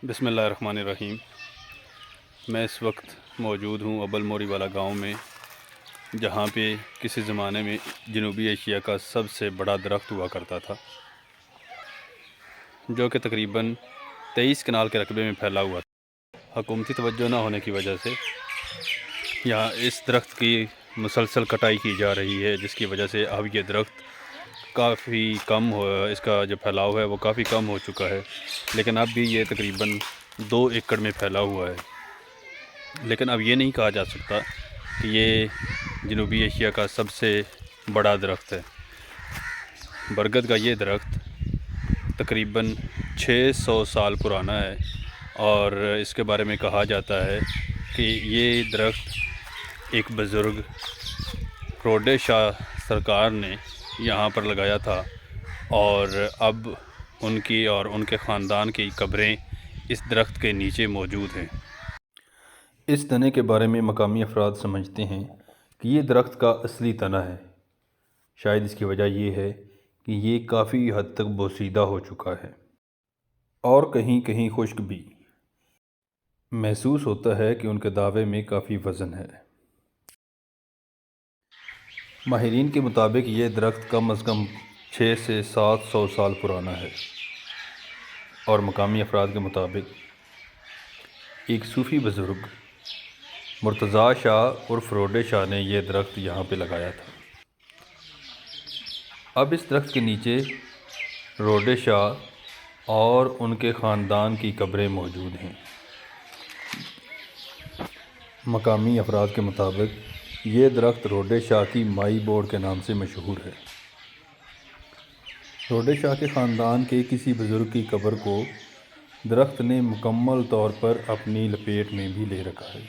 بسم اللہ الرحمن الرحیم۔ میں اس وقت موجود ہوں ابل موری والا گاؤں میں، جہاں پہ کسی زمانے میں جنوبی ایشیا کا سب سے بڑا درخت ہوا کرتا تھا، جو کہ تقریباً 23 کنال کے رقبے میں پھیلا ہوا تھا۔ حکومتی توجہ نہ ہونے کی وجہ سے یہاں اس درخت کی مسلسل کٹائی کی جا رہی ہے، جس کی وجہ سے اب یہ درخت کافی کم ہو، اس کا جو پھیلاؤ ہے وہ کافی کم ہو چکا ہے، لیکن اب بھی یہ تقریباً 2 ایکڑ میں پھیلا ہوا ہے۔ لیکن اب یہ نہیں کہا جا سکتا کہ یہ جنوبی ایشیا کا سب سے بڑا درخت ہے۔ برگد کا یہ درخت تقریباً 600 سال پرانا ہے، اور اس کے بارے میں کہا جاتا ہے کہ یہ درخت ایک بزرگ روڈے شاہ سرکار نے یہاں پر لگایا تھا، اور اب ان کی اور ان کے خاندان کی قبریں اس درخت کے نیچے موجود ہیں۔ اس تنے کے بارے میں مقامی افراد سمجھتے ہیں کہ یہ درخت کا اصلی تنا ہے۔ شاید اس کی وجہ یہ ہے کہ یہ کافی حد تک بوسیدہ ہو چکا ہے، اور کہیں کہیں خشک بھی۔ محسوس ہوتا ہے کہ ان کے دعوے میں کافی وزن ہے۔ ماہرین کے مطابق یہ درخت کم از کم 600 سے 700 سال پرانا ہے، اور مقامی افراد کے مطابق ایک صوفی بزرگ مرتضیٰ شاہ عرف روڈے شاہ نے یہ درخت یہاں پہ لگایا تھا۔ اب اس درخت کے نیچے روڈے شاہ اور ان کے خاندان کی قبریں موجود ہیں۔ مقامی افراد کے مطابق یہ درخت روڈے شاہ کی مائی بوڑ کے نام سے مشہور ہے۔ روڈے شاہ کے خاندان کے کسی بزرگ کی قبر کو درخت نے مکمل طور پر اپنی لپیٹ میں بھی لے رکھا ہے۔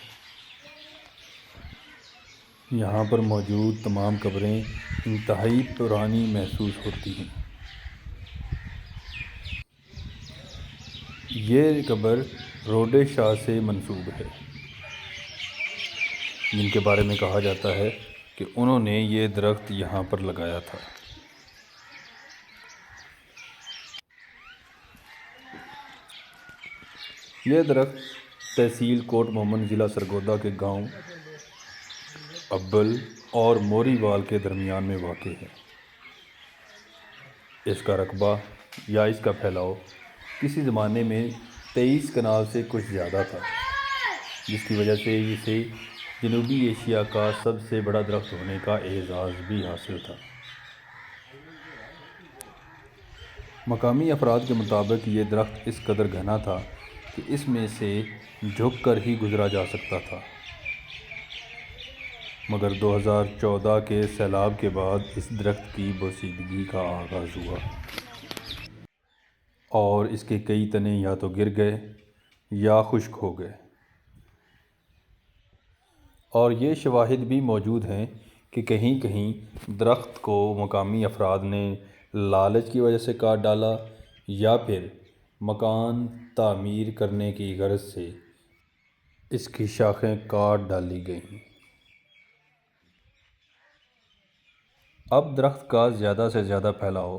یہاں پر موجود تمام قبریں انتہائی پرانی محسوس ہوتی ہیں۔ یہ قبر روڈے شاہ سے منسوب ہے، جن کے بارے میں کہا جاتا ہے کہ انہوں نے یہ درخت یہاں پر لگایا تھا۔ یہ درخت تحصیل کوٹ مومن ضلع سرگودا کے گاؤں ابل اور موری وال کے درمیان میں واقع ہے۔ اس کا رقبہ یا اس کا پھیلاؤ کسی زمانے میں 23 کنال سے کچھ زیادہ تھا، جس کی وجہ سے اسے جنوبی ایشیا کا سب سے بڑا درخت ہونے کا اعزاز بھی حاصل تھا۔ مقامی افراد کے مطابق یہ درخت اس قدر گھنا تھا کہ اس میں سے جھک کر ہی گزرا جا سکتا تھا، مگر 2014 کے سیلاب کے بعد اس درخت کی بوسیدگی کا آغاز ہوا، اور اس کے کئی تنے یا تو گر گئے یا خشک ہو گئے۔ اور یہ شواہد بھی موجود ہیں کہ کہیں کہیں درخت کو مقامی افراد نے لالچ کی وجہ سے کاٹ ڈالا، یا پھر مکان تعمیر کرنے کی غرض سے اس کی شاخیں کاٹ ڈالی گئیں۔ اب درخت کا زیادہ سے زیادہ پھیلاؤ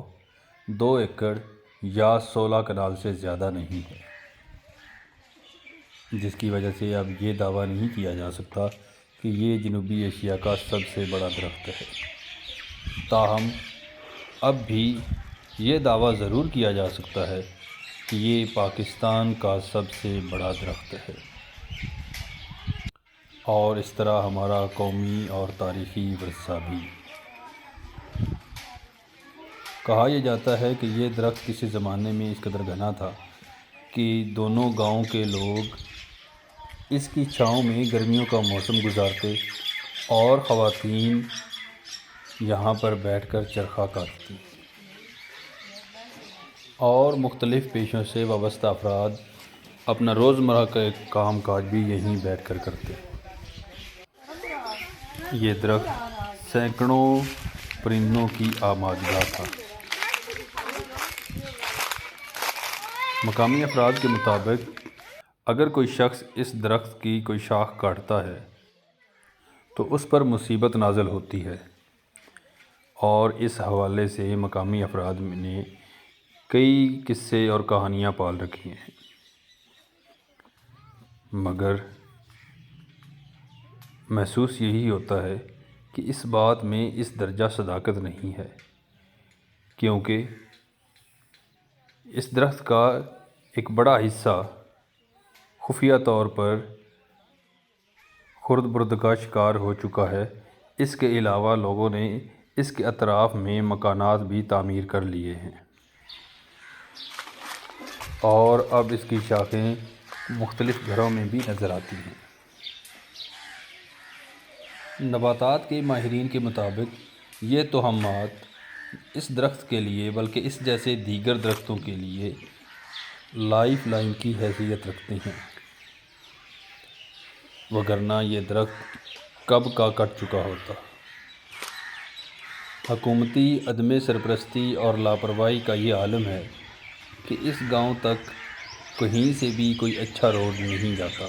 2 ایکڑ یا 16 کنال سے زیادہ نہیں ہے، جس کی وجہ سے اب یہ دعویٰ نہیں کیا جا سکتا کہ یہ جنوبی ایشیا کا سب سے بڑا درخت ہے۔ تاہم اب بھی یہ دعویٰ ضرور کیا جا سکتا ہے کہ یہ پاکستان کا سب سے بڑا درخت ہے، اور اس طرح ہمارا قومی اور تاریخی ورثہ بھی۔ کہا یہ جاتا ہے کہ یہ درخت کسی زمانے میں اس قدر گھنا تھا کہ دونوں گاؤں کے لوگ اس کی چھاؤں میں گرمیوں کا موسم گزارتے، اور خواتین یہاں پر بیٹھ کر چرخہ کاٹتی، اور مختلف پیشوں سے وابستہ افراد اپنا روزمرہ کا کام کاج بھی یہیں بیٹھ کر کرتے۔ یہ درخت سینکڑوں پرندوں کی آمادگاہ تھا۔ مقامی افراد کے مطابق اگر کوئی شخص اس درخت کی کوئی شاخ کاٹتا ہے تو اس پر مصیبت نازل ہوتی ہے، اور اس حوالے سے مقامی افراد نے کئی قصے اور کہانیاں پال رکھی ہیں۔ مگر محسوس یہی ہوتا ہے کہ اس بات میں اس درجہ صداقت نہیں ہے، کیونکہ اس درخت کا ایک بڑا حصہ خفیہ طور پر خرد برد کا شکار ہو چکا ہے۔ اس کے علاوہ لوگوں نے اس کے اطراف میں مکانات بھی تعمیر کر لیے ہیں اور اب اس کی شاخیں مختلف گھروں میں بھی نظر آتی ہیں۔ نباتات کے ماہرین کے مطابق یہ توہمات اس درخت کے لیے بلکہ اس جیسے دیگر درختوں کے لیے لائف لائن کی حیثیت رکھتے ہیں، وگرنہ یہ درخت کب کا کٹ چکا ہوتا۔ حکومتی عدم سرپرستی اور لاپرواہی کا یہ عالم ہے کہ اس گاؤں تک کہیں سے بھی کوئی اچھا روڈ نہیں جاتا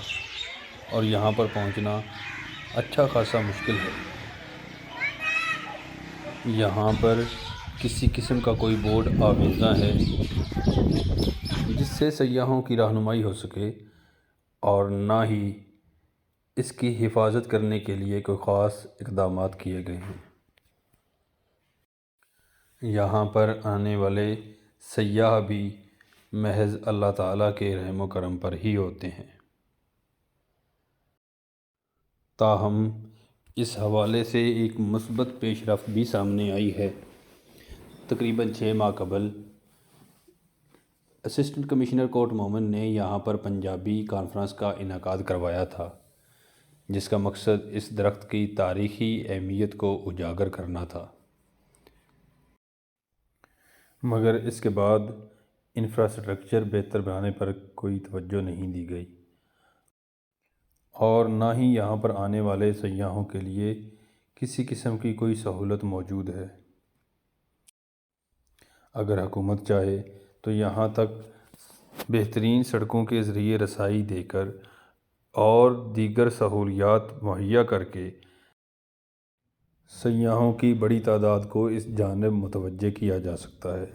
اور یہاں پر پہنچنا اچھا خاصا مشکل ہے۔ یہاں پر کسی قسم کا کوئی بورڈ آویزاں ہے جس سے سیاحوں کی رہنمائی ہو سکے، اور نہ ہی اس کی حفاظت کرنے کے لیے کوئی خاص اقدامات کیے گئے ہیں۔ یہاں پر آنے والے سیاح بھی محض اللہ تعالیٰ کے رحم و کرم پر ہی ہوتے ہیں۔ تاہم اس حوالے سے ایک مثبت پیش رفت بھی سامنے آئی ہے۔ تقریباً 6 ماہ قبل اسسٹنٹ کمشنر کوٹ مومن نے یہاں پر پنجابی کانفرنس کا انعقاد کروایا تھا، جس کا مقصد اس درخت کی تاریخی اہمیت کو اجاگر کرنا تھا، مگر اس کے بعد انفراسٹرکچر بہتر بنانے پر کوئی توجہ نہیں دی گئی اور نہ ہی یہاں پر آنے والے سیاحوں کے لیے کسی قسم کی کوئی سہولت موجود ہے۔ اگر حکومت چاہے تو یہاں تک بہترین سڑکوں کے ذریعے رسائی دے کر اور دیگر سہولیات مہیا کر کے سیاحوں کی بڑی تعداد کو اس جانب متوجہ کیا جا سکتا ہے۔